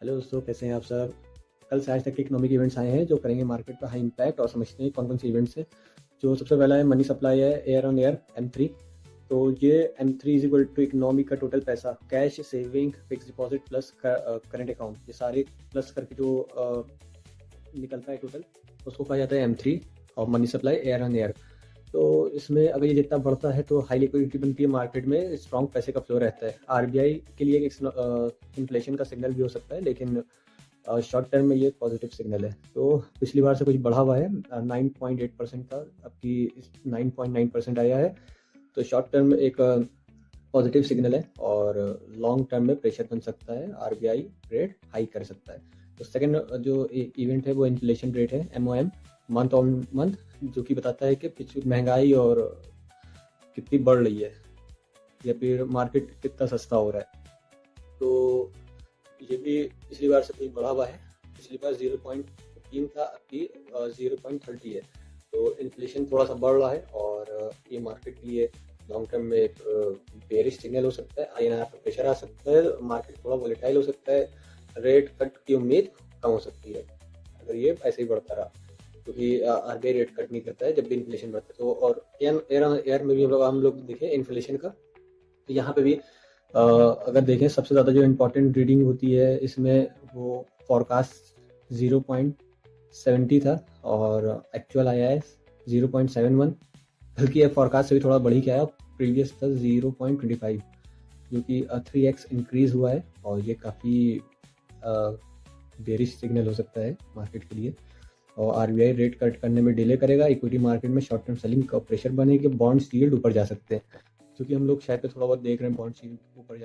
Hello दोस्तों, कैसे हैं आप सब। कल से आज तक के इकोनॉमिक इवेंट्स आए हैं जो करेंगे मार्केट पर हाई इम्पैक्ट, और समझते हैं कौन कौन से इवेंट्स हैं। जो सबसे पहला है मनी सप्लाई है, एयर ऑन एयर M3। तो ये M3 is equal to economy का टोटल पैसा, cash, saving, fix deposit plus current account, ये सारे प्लस करके जो निकलता है टोटल, उसको कहा जाता है M3। और मनी सप्लाई एयर ऑन एयर, तो इसमें अगर ये जितना बढ़ता है तो हाई लिक्विडिटी बनती है मार्केट में, स्ट्रॉन्ग पैसे का फ्लो रहता है। आरबीआई के लिए एक इन्फ्लेशन का सिग्नल भी हो सकता है, लेकिन शॉर्ट टर्म में ये पॉजिटिव सिग्नल है। तो पिछली बार से कुछ बढ़ा हुआ है, 9.8% था, अब की 9.9% आया है। तो शॉर्ट टर्म में एक पॉजिटिव सिग्नल है, और लॉन्ग टर्म में प्रेशर बन सकता है, आरबीआई रेट हाई कर सकता है। तो सेकंड जो इवेंट है वो इन्फ्लेशन रेट है, MOM, मंथ ऑन मंथ, जो कि बताता है कि पिछली महंगाई और कितनी बढ़ रही है, या फिर मार्केट कितना सस्ता हो रहा है। तो ये भी पिछली बार से कुछ बढ़ा हुआ है, पिछली बार 0.15 था, अब की 0.30 है। तो इन्फ्लेशन थोड़ा सा बढ़ रहा है, और ये मार्केट के लिए लॉन्ग टर्म में एक बेरिश सिग्नल हो सकता है। INR पर प्रेशर आ सकता है, मार्केट थोड़ा वोलेटाइल हो सकता है, रेट कट की उम्मीद कम हो सकती है अगर ये ऐसे ही बढ़ता रहा, क्योंकि आरबीआई रेट कट नहीं करता है जब भी इन्फ्लेशन बढ़ता है। तो और एयर में भी हम लोग देखें इन्फ्लेशन का, तो यहाँ पे भी अगर देखें सबसे ज़्यादा जो इम्पोर्टेंट रीडिंग होती है इसमें, वो फॉरकास्ट 0.70 था, और एक्चुअल आया है 0.71, बल्कि ये फॉरकास्ट से भी थोड़ा बढ़ ही गया है। प्रीवियस था 0.25, जो कि 3x इंक्रीज हुआ है, और ये काफ़ी बेरिश सिग्नल हो सकता है मार्केट के लिए। और आरबीआई रेट कट करने में डिले करेगा, इक्विटी मार्केट में शॉर्ट टर्म सेलिंग का प्रेशर बनेगी, बॉन्ड्स यील्ड ऊपर जा सकते हैं, क्योंकि हम लोग शायद पे थोड़ा बहुत देख रहे हैं बॉन्ड्स यील्ड ऊपर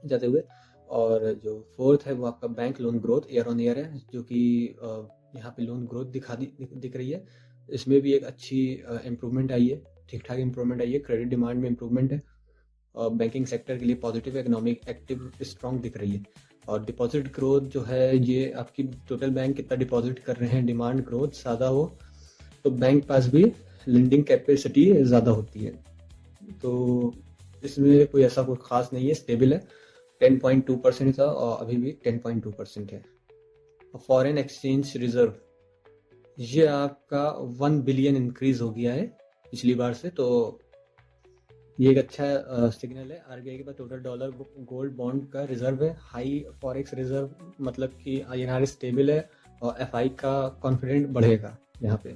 जाते हुए। और जो फोर्थ है वो आपका bank loan growth year on year है, जो कि यहाँ पे लोन ग्रोथ दिख रही है। इसमें भी एक अच्छी इम्प्रूवमेंट आई है, ठीक ठाक इम्प्रूवमेंट आई है, क्रेडिट डिमांड में इम्प्रूवमेंट है, और बैंकिंग सेक्टर के लिए पॉजिटिव इकोनॉमिक एक्टिव स्ट्रॉन्ग दिख रही है। और डिपॉजिट ग्रोथ जो है, ये आपकी टोटल बैंक कितना डिपॉजिट कर रहे हैं, डिमांड ग्रोथ ज़्यादा हो तो बैंक पास भी लेंडिंग कैपेसिटी ज़्यादा होती है। तो इसमें कोई ऐसा कोई खास नहीं है, स्टेबल है। 10.2% था, और अभी भी 10.2% है। फॉरेन एक्सचेंज रिजर्व, ये आपका 1 बिलियन इंक्रीज हो गया है पिछली बार से, तो ये एक अच्छा सिग्नल है। आरबीआई के पास टोटल डॉलर, गोल्ड, बॉन्ड का रिजर्व है, हाई फॉरेक्स रिजर्व, मतलब कि INR स्टेबल है, और FI का कॉन्फिडेंट बढ़ेगा। यहाँ पे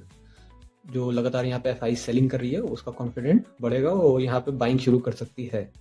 जो लगातार यहाँ पे FI सेलिंग कर रही है उसका कॉन्फिडेंट बढ़ेगा, वो यहाँ पे बाइंग शुरू कर सकती है।